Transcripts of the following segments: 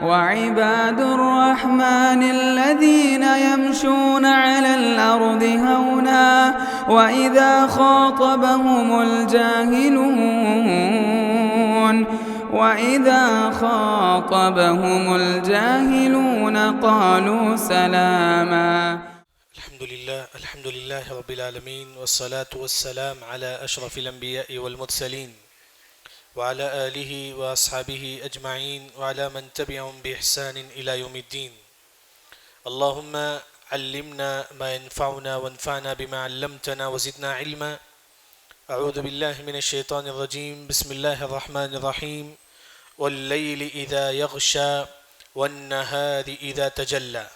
وعباد الرحمن الذين يمشون على الأرض هونا وإذا خاطبهم الجاهلون قالوا سلاما. الحمد لله رب العالمين والصلاة والسلام على أشرف الأنبياء والمرسلين وعلى آله وأصحابه أجمعين وعلى من تبعهم بإحسان إلى يوم الدين. اللهم علمنا ما ينفعنا وانفعنا بما علمتنا وزدنا علما. أعوذ بالله من الشيطان الرجيم. بسم الله الرحمن الرحيم. والليل إذا يغشى والنهار إذا تجلى.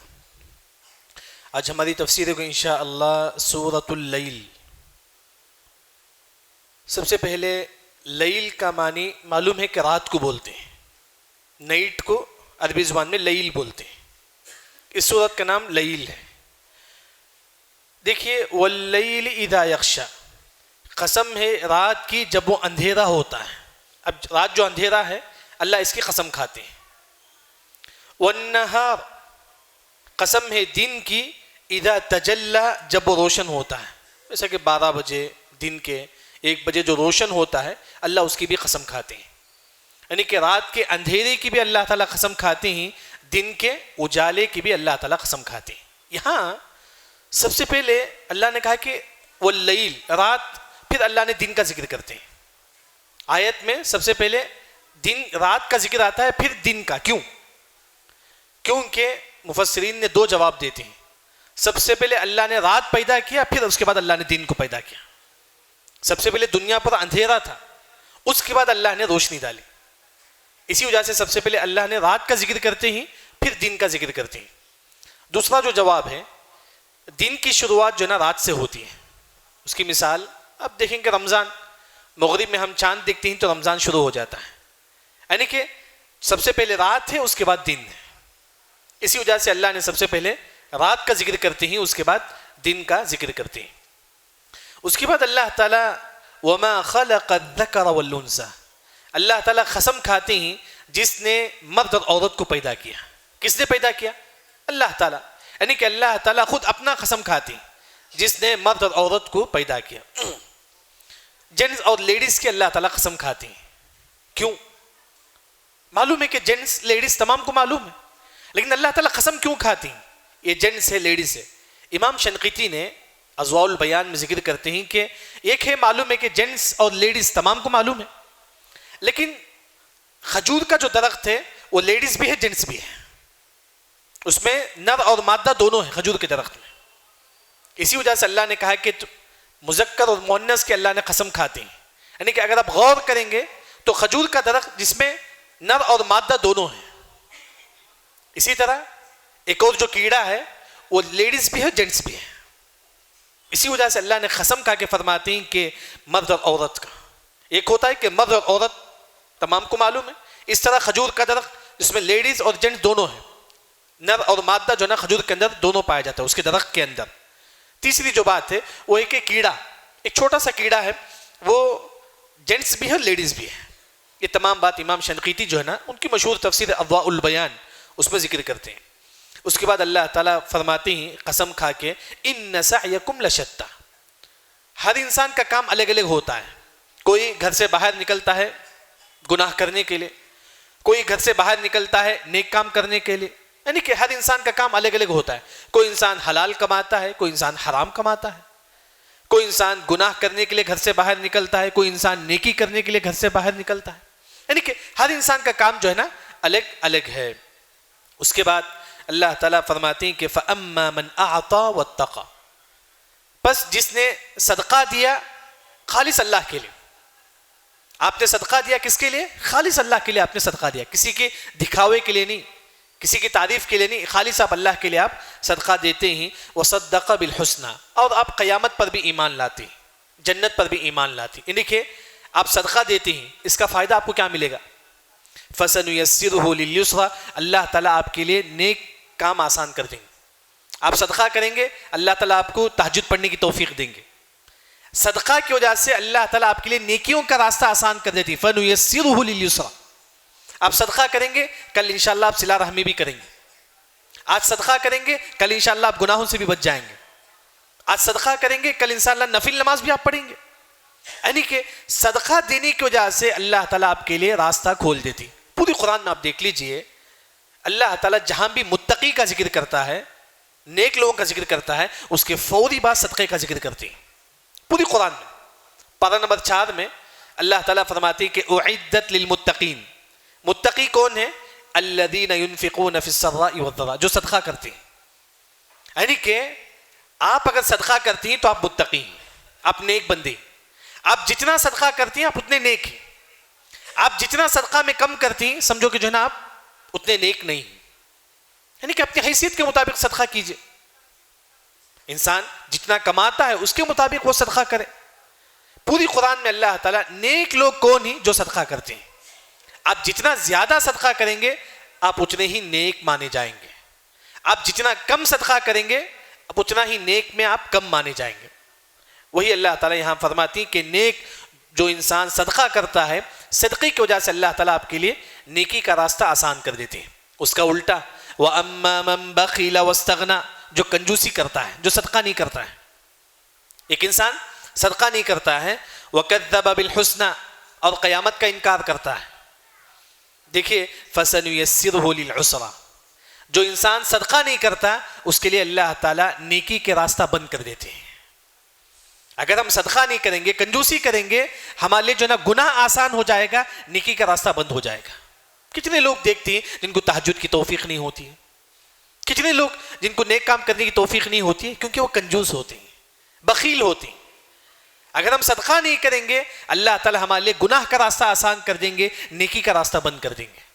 آج ہماری تفسیر کو انشاءاللہ سورۃ اللیل. سب سے پہلے لیل کا معنی معلوم ہے کہ رات کو بولتے ہیں. نائٹ کو عربی زبان میں لیل بولتے ہیں. اس سورت کا نام لیل ہے. دیکھیے واللیل اذا یغشی، قسم ہے رات کی جب وہ اندھیرا ہوتا ہے. اب رات جو اندھیرا ہے اللہ اس کی قسم کھاتے ہیں. والنہار، قسم ہے دن کی، اذا تجلی، جب وہ روشن ہوتا ہے. جیسا کہ 12 بجے دن کے 1 بجے جو روشن ہوتا ہے اللہ اس کی بھی قسم کھاتے ہیں. یعنی کہ رات کے اندھیرے کی بھی اللہ تعالیٰ قسم کھاتے ہیں، دن کے اجالے کی بھی اللہ تعالیٰ قسم کھاتے ہیں. یہاں سب سے پہلے اللہ نے کہا کہ واللیل، رات، پھر اللہ نے دن کا ذکر کرتے ہیں. آیت میں سب سے پہلے دن رات کا ذکر آتا ہے پھر دن کا. کیونکہ مفسرین نے 2 جواب دیتے ہیں. سب سے پہلے اللہ نے رات پیدا کیا، پھر اس کے بعد اللہ نے دن کو پیدا کیا. سب سے پہلے دنیا پر اندھیرا تھا، اس کے بعد اللہ نے روشنی ڈالی. اسی وجہ سے سب سے پہلے اللہ نے رات کا ذکر کرتے ہیں پھر دن کا ذکر کرتے ہیں. دوسرا جو جواب ہے، دن کی شروعات جو ہے نا رات سے ہوتی ہے. اس کی مثال اب دیکھیں کہ رمضان، مغرب میں ہم چاند دیکھتے ہیں تو رمضان شروع ہو جاتا ہے. یعنی کہ سب سے پہلے رات ہے، اس کے بعد دن ہے. اسی وجہ سے اللہ نے سب سے پہلے رات کا ذکر کرتے ہیں، اس کے بعد دن کا ذکر کرتے ہیں. اس کے بعد اللہ تعالیٰ وما خلق الذکر والانثى، اللہ تعالیٰ قسم کھاتے ہیں جس نے مرد اور عورت کو پیدا کیا. کس نے پیدا کیا؟ اللہ تعالیٰ. یعنی کہ اللہ تعالیٰ خود اپنا قسم کھاتے ہیں جس نے مرد اور عورت کو پیدا کیا. جینٹس اور لیڈیز کی اللہ تعالیٰ قسم کھاتے ہیں. کیوں؟ معلوم ہے کہ جینٹس لیڈیز تمام کو معلوم ہے، لیکن اللہ تعالیٰ قسم کیوں کھاتے ہیں؟ یہ جینٹس ہے، لیڈیز ہے. امام شنقیطی نے اضواء البیان میں ذکر کرتے ہیں کہ ایک ہے معلوم ہے کہ جینٹس اور لیڈیز تمام کو معلوم ہے، لیکن کھجور کا جو درخت ہے وہ لیڈیز بھی ہے جینٹس بھی ہے. اس میں نر اور مادہ دونوں ہیں کھجور کے درخت میں. اسی وجہ سے اللہ نے کہا کہ مذکر اور مؤنث کے اللہ نے قسم کھاتے ہیں. یعنی کہ اگر آپ غور کریں گے تو کھجور کا درخت جس میں نر اور مادہ دونوں ہیں. اسی طرح ایک اور جو کیڑا ہے وہ لیڈیز بھی ہے جینٹس بھی ہے. اسی وجہ سے اللہ نے قسم کھا کے فرماتے ہیں کہ مرد اور عورت کا. ایک ہوتا ہے کہ مرد اور عورت تمام کو معلوم ہے، اس طرح کھجور کا درخت جس میں لیڈیز اور جینٹس دونوں ہیں، نر اور مادہ جو ہے نا کھجور کے اندر دونوں پایا جاتا ہے اس کے درخت کے اندر. تیسری جو بات ہے وہ ایک کیڑا، ایک چھوٹا سا کیڑا ہے، وہ جینٹس بھی ہے لیڈیز بھی ہے. یہ تمام بات امام شنقیطی جو ہے نا ان کی مشہور تفسیر اضواء البیان اس میں ذکر کرتے ہیں. اس کے بعد اللہ تعالیٰ فرماتے ہیں قسم کھا کے ان سعیکم لشتی، ہر انسان کا کام الگ الگ ہوتا ہے. کوئی گھر سے باہر نکلتا ہے گناہ کرنے کے لیے، کوئی گھر سے باہر نکلتا ہے نیک کام کرنے کے لیے. یعنی کہ ہر انسان کا کام الگ الگ ہوتا ہے. کوئی انسان حلال کماتا ہے، کوئی انسان حرام کماتا ہے، کوئی انسان گناہ کرنے کے لیے گھر سے باہر نکلتا ہے، کوئی انسان نیکی کرنے کے لیے گھر سے باہر نکلتا ہے. یعنی کہ ہر انسان کا کام جو ہے نا الگ الگ ہے. اس کے بعد اللہ تعالیٰ فرماتے ہیں کہ فَأَمَّا مَنْ أَعْطَى وَاتَّقَى، پس جس نے صدقہ دیا خالص اللہ کے لیے. آپ نے صدقہ دیا کس کے لیے؟ خالص اللہ کے لیے آپ نے صدقہ دیا، کسی کے دکھاوے کے لیے نہیں، کسی کی تعریف کے لیے نہیں، خالص آپ اللہ کے لیے آپ صدقہ دیتے ہیں. وَصَدَّقَ بِالْحُسْنَى، اور آپ قیامت پر بھی ایمان لاتے ہیں، جنت پر بھی ایمان لاتے ہیں. یعنی کہ آپ صدقہ دیتے ہیں، اس کا فائدہ آپ کو کیا ملے گا؟ فَسَنُيَسِّرُهُ لِلْيُسْرَى، اللہ تعالیٰ آپ کے لیے نیک کام آسان کر دیں گے. آپ صدقہ کریں گے اللہ تعالیٰ آپ کو تہجد پڑھنے کی توفیق دیں گے. صدقہ کی وجہ سے اللہ تعالیٰ آپ کے لیے نیکیوں کا راستہ آسان کر دیتی. فَنُيَسِّرُهُ لِلْيُسْرَى، آپ صدقہ کریں گے کل انشاءاللہ آپ صلہ رحمی بھی کریں گے. آج صدقہ کریں گے کل انشاءاللہ آپ گناہوں سے بھی بچ جائیں گے. آج صدقہ کریں گے کل انشاءاللہ نفل نماز بھی آپ پڑھیں گے. یعنی کہ صدقہ دینے کی وجہ سے اللہ تعالیٰ آپ کے لیے راستہ کھول دیتی. پوری قرآن میں آپ دیکھ لیجئے اللہ تعالیٰ جہاں بھی متقی کا ذکر کرتا ہے, نیک لوگوں کا ذکر کرتا ہے, اس کے فوری بعد صدقے کا ذکر کرتی ہیں پوری قرآن میں. پارہ نمبر 4 میں اللہ تعالیٰ فرماتی کہ اعدت للمتقین. متقی کون ہے؟ الذین ينفقون فی السراء والضراء, جو صدقہ کرتے ہیں. یعنی کہ آپ اگر صدقہ کرتی ہیں تو آپ متقی ہیں, آپ نیک بندے. آپ جتنا صدقہ کرتی ہیں آپ اتنے نیک ہیں. آپ جتنا صدقہ میں کم کرتی ہیں سمجھو کہ جو ہے نا آپ اتنے نیک نہیں ہیں. یعنی کہ اپنی حیثیت کے مطابق صدقہ کیجئے. انسان جتنا کماتا ہے اس کے مطابق وہ صدقہ کرے. پوری قرآن میں اللہ تعالیٰ نیک لوگ کون ہی جو صدقہ کرتے ہیں. آپ جتنا زیادہ صدقہ کریں گے آپ اتنے ہی نیک مانے جائیں گے. آپ جتنا کم صدقہ کریں گے اب اتنا ہی نیک میں آپ کم مانے جائیں گے. وہی اللہ تعالیٰ یہاں فرماتی کہ نیک جو انسان صدقہ کرتا ہے, صدقے کی وجہ سے اللہ تعالیٰ آپ کے لیے نیکی کا راستہ آسان کر دیتے ہیں. اس کا الٹا وَأَمَّا مَن بَخِلَ وَاسْتَغْنَى, جو کنجوسی کرتا ہے, جو صدقہ نہیں کرتا ہے. ایک انسان صدقہ نہیں کرتا ہے, وَكَذَّبَ بِالْحُسْنَى, اور قیامت کا انکار کرتا ہے. دیکھیے فَسَنُيَسِّرُهُ لِلْعُسْرَى, جو انسان صدقہ نہیں کرتا اس کے لیے اللہ تعالیٰ نیکی کے راستہ بند کر دیتے ہیں. اگر ہم صدقہ نہیں کریں گے, کنجوسی کریں گے, ہمارے لیے جو ہے نا گناہ آسان ہو جائے گا, نیکی کا راستہ بند ہو جائے گا. کتنے لوگ دیکھتے ہیں جن کو تہجد کی توفیق نہیں ہوتی ہے, کتنے لوگ جن کو نیک کام کرنے کی توفیق نہیں ہوتی ہے, کیونکہ وہ کنجوس ہوتے ہیں, بخیل ہوتے ہیں. اگر ہم صدقہ نہیں کریں گے اللہ تعالیٰ ہمارے لیے گناہ کا راستہ آسان کر دیں گے, نیکی کا راستہ بند کر دیں گے.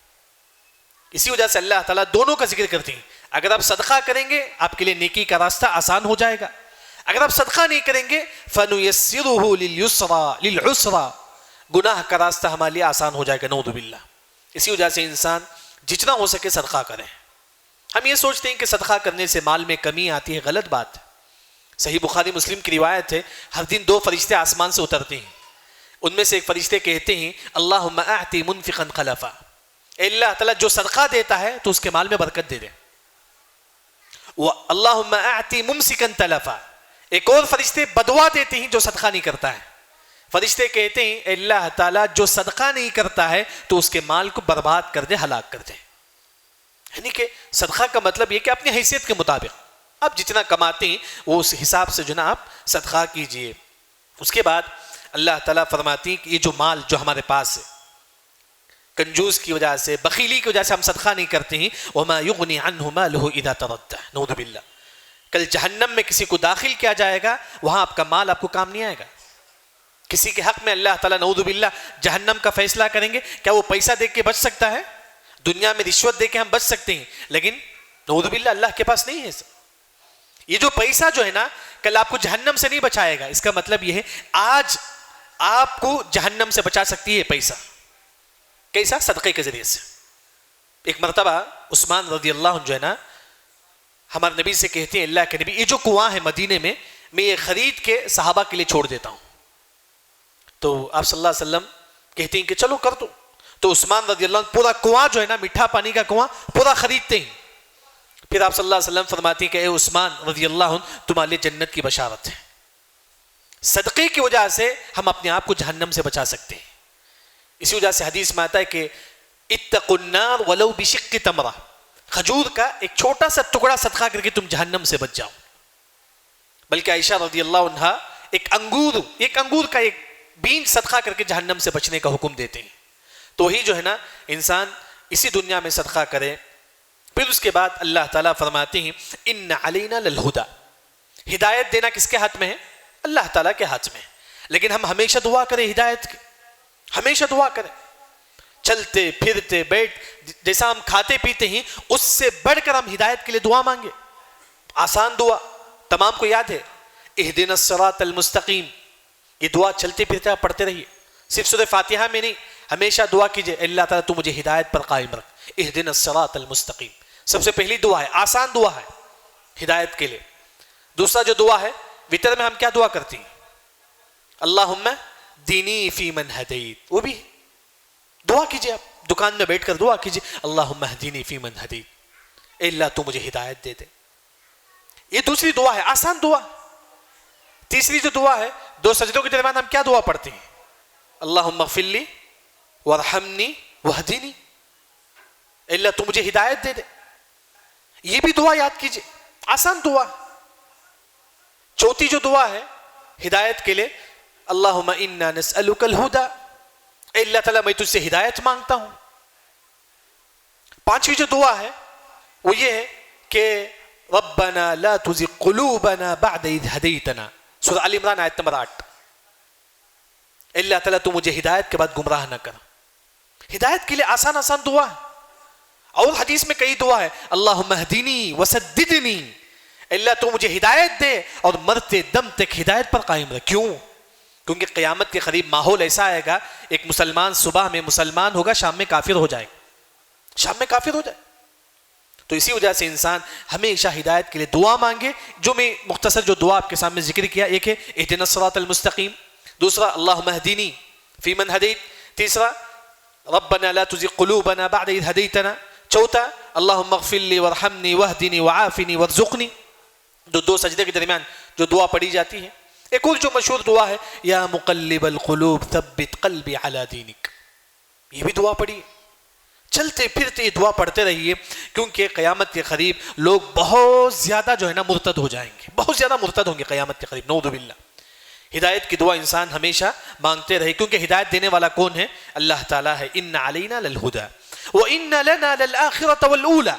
اسی وجہ سے اللہ تعالیٰ دونوں کا ذکر کرتے ہیں. اگر آپ صدقہ کریں گے آپ کے لیے نیکی کا راستہ آسان ہو جائے گا, اگر آپ صدقہ نہیں کریں گے فَنُيَسِّرُهُ لِلْعُسْرَى, گناہ کا راستہ ہمارے لیے آسان ہو جائے گا, نعوذ باللہ. اسی وجہ سے انسان جتنا ہو سکے صدقہ کریں. ہم یہ سوچتے ہیں کہ صدقہ کرنے سے مال میں کمی آتی ہے, غلط بات ہے. صحیح بخاری مسلم کی روایت ہے, ہر دن 2 فرشتے آسمان سے اترتے ہیں. ان میں سے ایک فرشتے کہتے ہیں اللہم اعطی منفقا خلفا, اے اللہ تعالیٰ جو صدقہ دیتا ہے تو اس کے مال میں برکت دے دے. اللہم اعطی ممسکا تلفا, ایک اور فرشتے بدعا دیتے ہیں جو صدقہ نہیں کرتا ہے. فرشتے کہتے ہیں اے اللہ تعالیٰ جو صدقہ نہیں کرتا ہے تو اس کے مال کو برباد کر دے, ہلاک کر دے. یعنی کہ صدقہ کا مطلب یہ کہ اپنی حیثیت کے مطابق آپ جتنا کماتے ہیں وہ اس حساب سے جو نا آپ صدقہ کیجئے. اس کے بعد اللہ تعالیٰ فرماتی ہیں کہ یہ جو مال جو ہمارے پاس ہے, کنجوس کی وجہ سے, بخیلی کی وجہ سے ہم صدقہ نہیں کرتے ہیں, وَمَا يُغْنِ عَنْهُ مَالُهُ إِذَا تَرَدَّى, نعوذ باللہ. کل جہنم میں کسی کو داخل کیا جائے گا, وہاں آپ کا مال آپ کو کام نہیں آئے گا. کسی کے حق میں اللہ تعالیٰ نعوذ باللہ جہنم کا فیصلہ کریں گے, کیا وہ پیسہ دے کے بچ سکتا ہے؟ دنیا میں رشوت دے کے ہم بچ سکتے ہیں, لیکن نعوذ باللہ اللہ کے پاس نہیں ہے. یہ جو پیسہ جو ہے نا کل آپ کو جہنم سے نہیں بچائے گا. اس کا مطلب یہ ہے آج آپ کو جہنم سے بچا سکتی ہے پیسہ. کیسا؟ صدقے کے ذریعے سے. ایک مرتبہ عثمان رضی اللہ عنہ جو ہے نا ہمارے نبی سے کہتے ہیں اللہ کے نبی یہ جو کنواں ہے مدینے میں یہ خرید کے صحابہ کے لیے چھوڑ دیتا ہوں. تو آپ صلی اللہ علیہ وسلم کہتے ہیں کہ چلو کر دو. تو عثمان رضی اللہ عنہ پورا کنواں جو ہے نا میٹھا پانی کا کنواں پورا خریدتے ہیں. پھر آپ صلی اللہ علیہ وسلم فرماتے ہیں کہ اے عثمان رضی اللہ عنہ تمہارے لیے جنت کی بشارت ہے. صدقے کی وجہ سے ہم اپنے آپ کو جہنم سے بچا سکتے ہیں. اسی وجہ سے حدیث میں آتا ہے کہ اتقوا النار ولو بشق تمرہ, کھجور کا ایک چھوٹا سا ٹکڑا صدقہ کر کے تم جہنم سے بچ جاؤ. بلکہ عائشہ رضی اللہ عنہا ایک انگور کا ایک بیج صدقہ کر کے جہنم سے بچنے کا حکم دیتے ہیں. تو ہی جو ہے نا انسان اسی دنیا میں صدقہ کرے. پھر اس کے بعد اللہ تعالیٰ فرماتے ہیں ان علینا للہدی, ہدایت دینا کس کے ہاتھ میں ہے؟ اللہ تعالیٰ کے ہاتھ میں. لیکن ہم ہمیشہ دعا کریں ہدایت کی, ہمیشہ دعا کریں. چلتے پھرتے بیٹھ جیسا ہم کھاتے پیتے ہیں اس سے بڑھ کر ہم ہدایت کے لیے دعا مانگے. آسان دعا تمام کو یاد ہے, اہدنا الصراط المستقیم. یہ دعا چلتے پھرتے آپ پڑھتے رہیے, صرف سورہ فاتحہ میں نہیں, ہمیشہ دعا کیجئے اللہ تعالیٰ تو مجھے ہدایت پر قائم رکھ, اہدنا الصراط المستقیم. سب سے پہلی دعا ہے, آسان دعا ہے ہدایت کے لیے. دوسرا جو دعا ہے وتر میں ہم کیا دعا کرتی ہیں؟ اللہم دینی فی من ہدیت, وہ بھی دعا کیجئے آپ دکان میں بیٹھ کر دعا کیجیے اللہم اہدینی فیمن ہدیت، اے اللہ تو مجھے ہدایت دے دے. یہ دوسری دعا ہے، آسان دعا. تیسری جو دعا ہے، 2 سجدوں کے درمیان ہم کیا دعا پڑھتے ہیں؟ اللہم اغفر لی وارحمنی واہدینی، اے اللہ تو مجھے ہدایت دے دے. یہ بھی دعا یاد کیجیے، آسان دعا. چوتھی جو دعا ہے ہدایت کے لیے، اللہم انا نسألک الہدی، اے اللہ تعالیٰ میں تجھ سے ہدایت مانگتا ہوں. پانچویں جو دعا ہے وہ یہ ہے کہ ربنا لا تزغ قلوبنا بعد اذ ہدیتنا، سورہ آل عمران آیت نمبر 8. اے اللہ تعالیٰ تو مجھے ہدایت کے بعد گمراہ نہ کر. ہدایت کے لیے آسان آسان دعا ہے. اور حدیث میں کئی دعا ہے، اللہم اہدنی وسددنی، اے اللہ تو مجھے ہدایت دے اور مرتے دم تک ہدایت پر قائم رکھ. کیوں؟ کیونکہ قیامت کے قریب ماحول ایسا آئے گا، ایک مسلمان صبح میں مسلمان ہوگا، شام میں کافر ہو جائے گا، شام میں کافر ہو جائے. تو اسی وجہ سے انسان ہمیشہ ہدایت کے لیے دعا مانگے. جو میں مختصر جو دعا آپ کے سامنے ذکر کیا، ایک ہے اہدنا الصراط المستقیم، دوسرا اللہم اہدنی فیمن ہدیت، تیسرا ربنا لا تزغ قلوبنا بعد اذ ہدیتنا، چوتھا اللہم اغفر لی وارحمنی واہدنی وعافنی وارزقنی. 2 سجدے کے درمیان جو دعا پڑھی جاتی ہے. ایک اور جو مشہور دعا ہے، یا مقلب القلوب ثبت قلبی علی دینک، یہ بھی دعا پڑھی. چلتے پھرتے یہ دعا پڑھتے رہیے، کیونکہ قیامت کے قریب لوگ بہت زیادہ جو ہے نا مرتد ہو جائیں گے، بہت زیادہ مرتد ہوں گے قیامت کے قریب، نعوذ باللہ. ہدایت کی دعا انسان ہمیشہ مانگتے رہے، کیونکہ ہدایت دینے والا کون ہے؟ اللہ تعالیٰ ہے. ان علینا للہدی وان لنا للآخرۃ والأولی،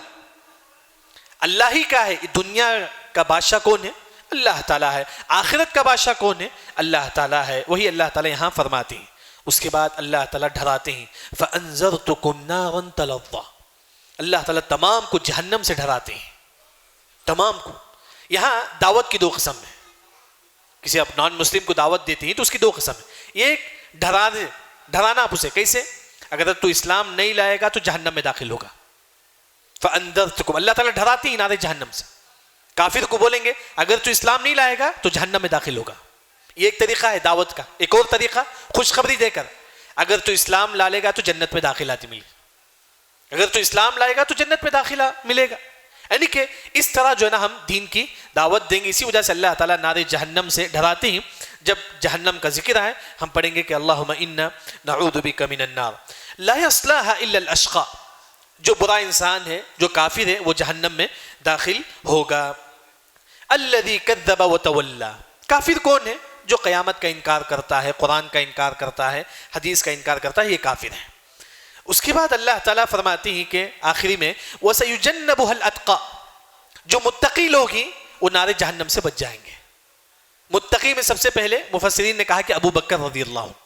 اللہ ہی کا ہے. دنیا کا بادشاہ کون ہے؟ اللہ تعالیٰ ہے. آخرت کا بادشاہ کون ہے؟ اللہ تعالیٰ ہے. وہی اللہ تعالیٰ یہاں فرماتے ہیں. اس کے بعد اللہ تعالیٰ ڈراتے ہیں، فَأَنذَرْتُكُمْ نَارًا تَلَظَّىٰ، اللہ تعالیٰ تمام کو جہنم سے ڈراتے ہیں، تمام کو. یہاں دعوت کی 2 قسم ہے. کسی آپ نان مسلم کو دعوت دیتے ہیں تو اس کی 2 قسم ہے. ایک ڈرانا آپ اسے کیسے؟ اگر تو اسلام نہیں لائے گا تو جہنم میں داخل ہوگا. فَأَنذَرْتُكُمْ، اللہ تعالیٰ ڈراتے ہیں نار جہنم سے. کافر کو بولیں گے اگر تو اسلام نہیں لائے گا تو جہنم میں داخل ہوگا. یہ ایک طریقہ ہے دعوت کا. ایک اور طریقہ خوشخبری دے کر، اگر تو اسلام لا لے گا تو جنت میں داخلہ ملے گا، اگر تو اسلام لائے گا تو جنت میں داخلہ ملے گا. یعنی کہ اس طرح جو ہے نا ہم دین کی دعوت دیں گے. اسی وجہ سے اللہ تعالیٰ نار جہنم سے ڈراتے ہیں. جب جہنم کا ذکر ہے ہم پڑھیں گے کہ اللہم انا نعوذ بک من النار لا یصلاها الا الاشقى، جو برا انسان ہے، جو کافر ہے، وہ جہنم میں داخل ہوگا. الذی کذب وتولی، کافر کون ہے؟ جو قیامت کا انکار کرتا ہے، قرآن کا انکار کرتا ہے، حدیث کا انکار کرتا ہے، یہ کافر ہے. اس کے بعد اللہ تعالیٰ فرماتے ہیں کہ آخری میں وَسَيُجَنَّبُهَا الْأَتْقَى، جو متقی لوگ ہیں وہ نار جہنم سے بچ جائیں گے. متقی میں سب سے پہلے مفسرین نے کہا کہ ابو بکر رضی اللہ عنہ،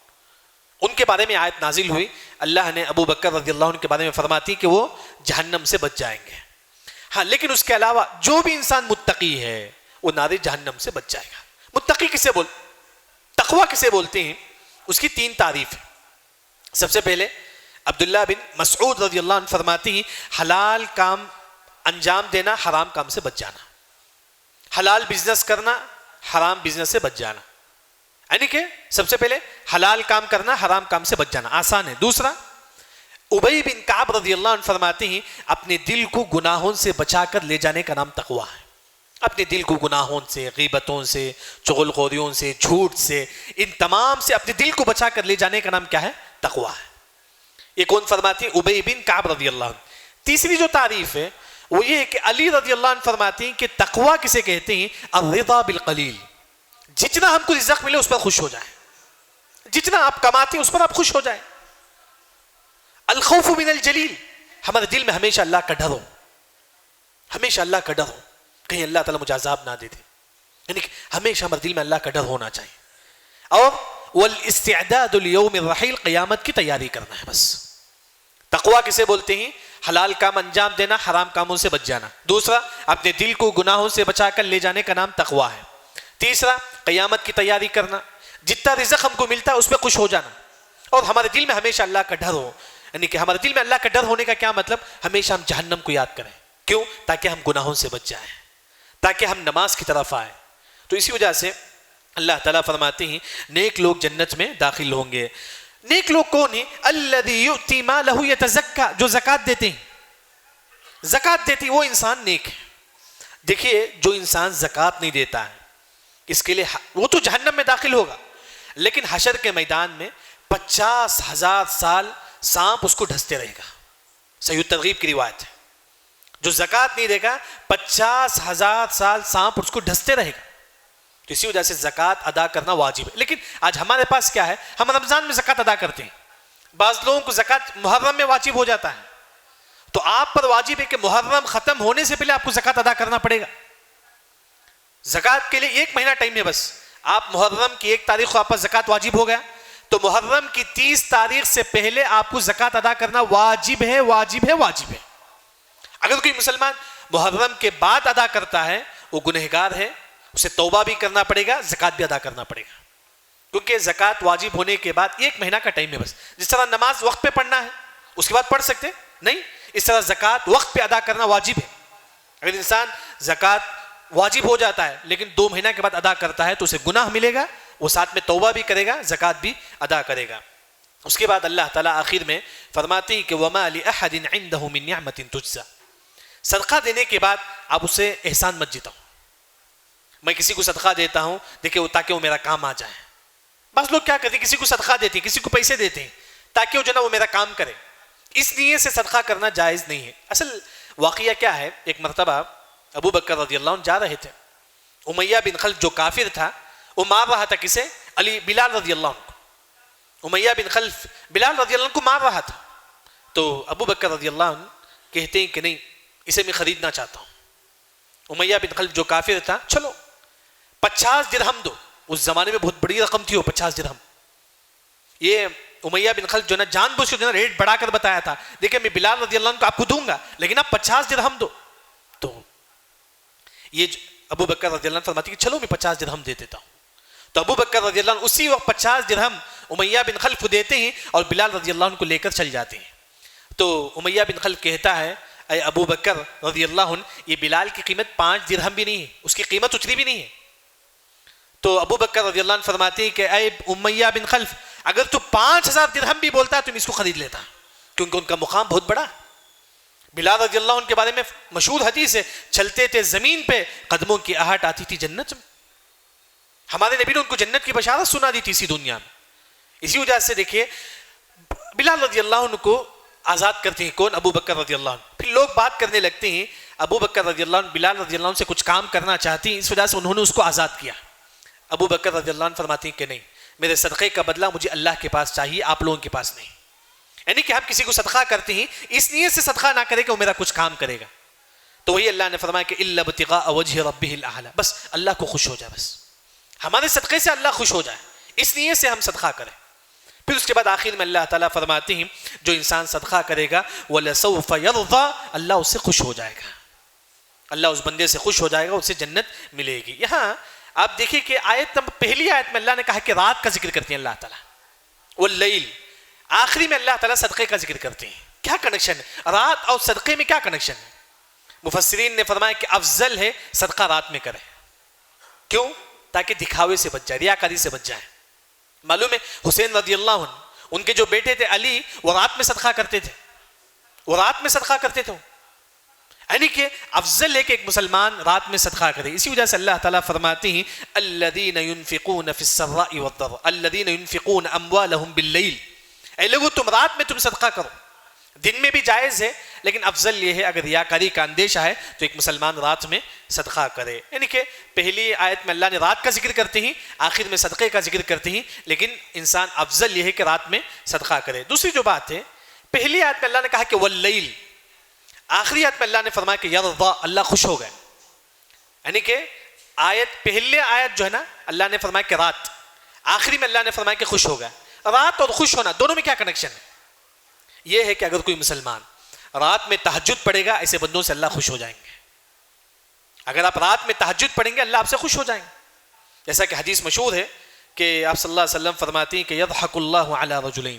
ان کے بارے میں آیت نازل ہوئی. اللہ نے ابو بکر رضی اللہ عنہ کے بارے میں فرماتی کہ وہ جہنم سے بچ جائیں گے. ہاں لیکن اس کے علاوہ جو بھی انسان متقی ہے وہ نار جہنم سے بچ جائے گا. متقی کسے تقوی کسے بولتے ہیں؟ اس کی 3 تعریف ہے. سب سے پہلے عبداللہ بن مسعود رضی اللہ عنہ فرماتی ہیں حلال کام انجام دینا، حرام کام سے بچ جانا. حلال بزنس کرنا، حرام بزنس سے بچ جانا. یعنی کہ سب سے پہلے حلال کام کرنا، حرام کام سے بچ جانا آسان ہے. دوسرا ابی بن کعب رضی اللہ عنہ فرماتے ہیں اپنے دل کو گناہوں سے بچا کر لے جانے کا نام تقوی ہے. اپنے دل کو گناہوں سے، غیبتوں سے، چغل خوریوں سے، جھوٹ سے، ان تمام سے اپنے دل کو بچا کر لے جانے کا نام کیا ہے؟ تقوی ہے. یہ کون فرماتی ہے؟ ابی بن کعب رضی اللہ عنہ. تیسری جو تعریف ہے وہ یہ ہے کہ علی رضی اللہ عنہ فرماتے ہیں کہ تقوی کسے کہتے ہیں؟ الرضا بالقلیل، جتنا ہم کو رزق ملے اس پر خوش ہو جائیں، جتنا آپ کماتے ہیں اس پر آپ خوش ہو جائیں. الخوف من الجلیل، ہمارے دل میں ہمیشہ اللہ کا ڈر ہو، ہمیشہ اللہ کا ڈر ہو، کہیں اللہ تعالیٰ مجھے عذاب نہ دے دے. یعنی کہ ہمیشہ ہمارے دل میں اللہ کا ڈر ہونا چاہیے. اور والاستعداد لیوم الرحیل، قیامت کی تیاری کرنا ہے بس. تقوی کسے بولتے ہیں؟ حلال کام انجام دینا، حرام کاموں سے بچ جانا. دوسرا اپنے دل کو گناہوں سے بچا کر لے جانے کا نام تقوی ہے. تیسرا قیامت کی تیاری کرنا، جتنا رزق ہم کو ملتا ہے اس پہ خوش ہو جانا، اور ہمارے دل میں ہمیشہ اللہ کا ڈر ہو. یعنی کہ ہمارے دل میں اللہ کا ڈر ہونے کا کیا مطلب؟ ہمیشہ ہم جہنم کو یاد کریں. کیوں؟ تاکہ ہم گناہوں سے بچ جائیں، تاکہ ہم نماز کی طرف آئیں. تو اسی وجہ سے اللہ تعالیٰ فرماتے ہیں نیک لوگ جنت میں داخل ہوں گے. نیک لوگ کون ہیں؟ الذی یؤتی مالہ یتزکا، جو زکات دیتے ہیں، زکات دیتی وہ انسان نیک ہے۔ دیکھیے جو انسان زکات نہیں دیتا ہے اس کے لیے وہ تو جہنم میں داخل ہوگا، لیکن حشر کے میدان میں 50,000 سال سانپ اس کو ڈھستے رہے گا۔ صحیح ترغیب کی روایت ہے، جو زکات نہیں دے گا 50,000 سال سانپ اس کو ڈھستے رہے گا۔ تو اسی وجہ سے زکات ادا کرنا واجب ہے۔ لیکن آج ہمارے پاس کیا ہے، ہم رمضان میں زکات ادا کرتے ہیں، بعض لوگوں کو زکات محرم میں واجب ہو جاتا ہے، تو آپ پر واجب ہے کہ محرم ختم ہونے سے پہلے آپ کو زکات ادا کرنا پڑے گا۔ زکات کے لیے 1 مہینہ ٹائم ہے بس، آپ محرم کی 1 تاریخ کو آپ پر زکات واجب ہو گیا تو محرم کی 30 تاریخ سے پہلے آپ کو زکات ادا کرنا واجب ہے، واجب ہے، واجب ہے۔ اگر کوئی مسلمان محرم کے بعد ادا کرتا ہے وہ گنہگار ہے، اسے توبہ بھی کرنا پڑے گا، زکات بھی ادا کرنا پڑے گا، کیونکہ زکات واجب ہونے کے بعد 1 مہینہ کا ٹائم ہے بس۔ جس طرح نماز وقت پہ پڑھنا ہے اس کے بعد پڑھ سکتے نہیں، اس طرح زکات وقت پہ ادا کرنا واجب ہے۔ اگر انسان زکات واجب ہو جاتا ہے لیکن 2 مہینہ کے بعد ادا کرتا ہے تو اسے گناہ ملے گا، وہ ساتھ میں توبہ بھی کرے گا، زکات بھی ادا کرے گا۔ اس کے بعد اللہ تعالیٰ آخر میں فرماتے ہیں کہ وَمَا لِأَحَدٍ عِنْدَهُ مِنْ نِعْمَةٍ تُجْزَى، صدقہ دینے کے بعد آپ اسے احسان مت جتاؤ۔ میں کسی کو صدقہ دیتا ہوں دیکھیں تاکہ وہ میرا کام آ جائے۔ بعض لوگ کیا کرتے ہیں، کسی کو صدقہ دیتے ہیں، کسی کو پیسے دیتے ہیں تاکہ وہ جو نا وہ میرا کام کرے، اس نیت سے صدقہ کرنا جائز نہیں ہے۔ اصل واقعہ کیا ہے، ایک مرتبہ ابو بکر رضی اللہ عنہ جا رہے تھے، امیہ بن خلف جو کافر تھا وہ مار رہا تھا کسے، بلال رضی اللہ عنہ کو۔ امیہ بن خلف بلال رضی اللہ عنہ کو مار رہا تھا، تو ابو بکر رضی اللہ عنہ کہتے ہیں کہ نہیں اسے میں خریدنا چاہتا ہوں۔ امیہ بن خلف جو کافر تھا، چلو 50 درہم دو، اس زمانے میں بہت بڑی رقم تھی وہ 50 درہم۔ یہ امیہ بن خلف جو نا جان بوجھ کے جو نا ریٹ بڑھا کر بتایا تھا، دیکھیں میں بلال رضی اللہ عنہ کو آپ کو دوں گا لیکن آپ 50 درہم دو۔ تو یہ ابو بکر رضی اللہ عنہ فرماتی کہ چلو میں 50 درہم دے دیتا ہوں۔ تو ابو بکر رضی اللہ عنہ اسی وقت 50 درہم امیہ بن خلف کو دیتے ہیں اور بلال رضی اللہ عنہ کو لے کر چل جاتے ہیں۔ تو امیہ بن خلف کہتا ہے اے ابو بکر رضی اللہ عنہ، یہ بلال کی قیمت 5 درہم بھی نہیں ہے، اس کی قیمت اتنی بھی نہیں ہے۔ تو ابو بکر رضی اللہ عنہ فرماتے ہیں کہ اے امیہ بن خلف، اگر تو 5000 درہم بھی بولتا ہے تو میں اس کو خرید لیتا، کیونکہ ان کا مقام بہت بڑا۔ بلال رضی اللہ عنہ کے بارے میں مشہور حدیث ہے، چلتے تھے زمین پہ قدموں کی آہٹ آتی تھی جنت میں۔ ہمارے نبی نے ان کو جنت کی بشارت سنا دی تھی اسی دنیا میں۔ اسی وجہ سے دیکھیے بلال رضی اللہ عنہ کو آزاد کرتے ہیں کون، ابو بکر رضی اللہ عنہ۔ پھر لوگ بات کرنے لگتے ہیں ابو بکر رضی اللہ عنہ بلال رضی اللہ عنہ سے کچھ کام کرنا چاہتی ہیں، اس وجہ سے انہوں نے اس کو آزاد کیا۔ ابو بکر رضی اللہ عنہ فرماتے ہیں کہ نہیں، میرے صدقے کا بدلہ مجھے اللہ کے پاس چاہیے، آپ لوگوں کے پاس نہیں۔ یعنی کہ ہم کسی کو صدقہ کرتے ہیں اس نیت سے صدقہ نہ کرے کہ وہ میرا کچھ کام کرے گا۔ تو وہی اللہ نے فرمایا کہ الا ابتغاء وجه ربه الاعلى، بس اللہ کو خوش ہو جائے، بس ہمارے صدقے سے اللہ خوش ہو جائے، اس نیت سے ہم صدقہ کریں۔ پھر اس کے بعد آخر میں اللہ تعالیٰ فرماتے ہیں جو انسان صدقہ کرے گا وَلَسَوْفَ يَرْضَى، اللہ اس سے خوش ہو جائے گا، اللہ اس بندے سے خوش ہو جائے گا، اسے جنت ملے گی۔ یہاں آپ دیکھیں کہ پہلی آیت میں اللہ نے کہا کہ رات کا ذکر کرتے ہیں اللہ تعالیٰ، واللیل، آخری میں اللہ تعالیٰ صدقے کا ذکر کرتے ہیں۔ کیا کنیکشن ہے رات اور صدقے میں، کیا کنیکشن ہے؟ مفسرین نے فرمایا کہ افضل ہے صدقہ رات میں کرے، کیوں؟ تاکہ دکھاوے سے بچ جائے، ریاکاری سے بچ جائے۔ معلوم ہے حسین رضی اللہ عنہ، ان کے جو بیٹے تھے علی، وہ رات میں صدقہ کرتے تھے، وہ رات میں صدقہ کرتے تھے، یعنی کہ افضل ہے کہ ایک مسلمان رات میں صدقہ کرے۔ اسی وجہ سے اللہ تعالیٰ فرماتے ہیں الذین ينفقون فی السراء والضراء الذین ينفقون اموالهم باللیل، اے لوگو تم رات میں تم صدقہ کرو، دن میں بھی جائز ہے لیکن افضل یہ ہے اگر ریاکاری کا اندیشہ ہے تو ایک مسلمان رات میں صدقہ کرے۔ یعنی کہ پہلی آیت میں اللہ نے رات کا ذکر کرتے ہیں، آخر میں صدقے کا ذکر کرتے ہیں، لیکن انسان افضل یہ ہے کہ رات میں صدقہ کرے۔ دوسری جو بات ہے، پہلی آیت میں اللہ نے کہا کہ واللیل، آخری آیت میں اللہ نے فرمایا کہ یرضا، اللہ خوش ہو گئے۔ یعنی کہ پہلی آیت جو ہے نا اللہ نے فرمایا کہ رات، آخری میں اللہ نے فرمایا کہ خوش ہو گئے۔ رات اور خوش ہونا دونوں میں کیا کنیکشن ہے؟ یہ ہے کہ اگر کوئی مسلمان رات میں تہجد پڑھے گا، ایسے بندوں سے اللہ خوش ہو جائیں گے۔ اگر آپ رات میں تہجد پڑھیں گے اللہ آپ سے خوش ہو جائیں گے، جیسا کہ حدیث مشہور ہے کہ آپ صلی اللہ علیہ وسلم فرماتے ہیں کہ یضحک اللہ علی رجلین،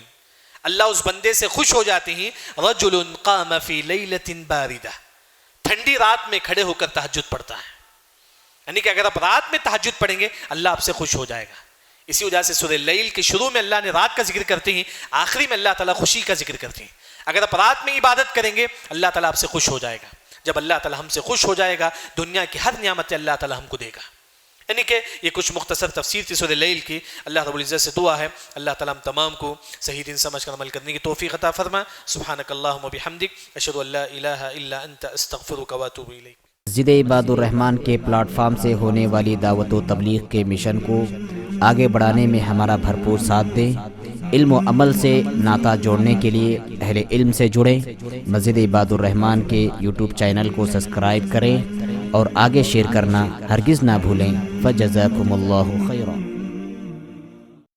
اللہ اس بندے سے خوش ہو جاتے ہیں رجل قام فی لیلۃ باردہ، ٹھنڈی رات میں کھڑے ہو کر تہجد پڑھتا ہے۔ یعنی کہ اگر آپ رات میں تہجد پڑھیں گے اللہ آپ سے خوش ہو جائے گا۔ اسی وجہ سے سورہ لیل کے شروع میں اللہ نے رات کا ذکر کرتے ہیں، آخری میں اللہ تعالیٰ خوشی کا ذکر کرتے ہیں۔ اگر آپ رات میں عبادت کریں گے اللہ تعالیٰ آپ سے خوش ہو جائے گا، جب اللہ تعالیٰ ہم سے خوش ہو جائے گا دنیا کی ہر نعمت اللہ تعالیٰ ہم کو دے گا۔ یعنی کہ یہ کچھ مختصر تفسیر تھی سورہ لیل کی۔ اللہ رب العزت سے دعا ہے اللہ تعالیٰ ہم تمام کو صحیح دین سمجھ کر عمل کرنے کی توفیق عطا فرما۔ سبحانک اللہم و بحمدک، اشہد ان لا الہ الا انت، استغفرک و اتوب الیک۔ مسجد عباد الرحمن کے پلیٹ فارم سے ہونے والی دعوت و تبلیغ کے مشن کو آگے بڑھانے میں ہمارا بھرپور ساتھ دیں۔ علم و عمل سے ناطہ جوڑنے کے لیے اہل علم سے جڑیں۔ مسجد عباد الرحمن کے یوٹیوب چینل کو سبسکرائب کریں اور آگے شیئر کرنا ہرگز نہ بھولیں۔ فجزاکم اللہ خیر۔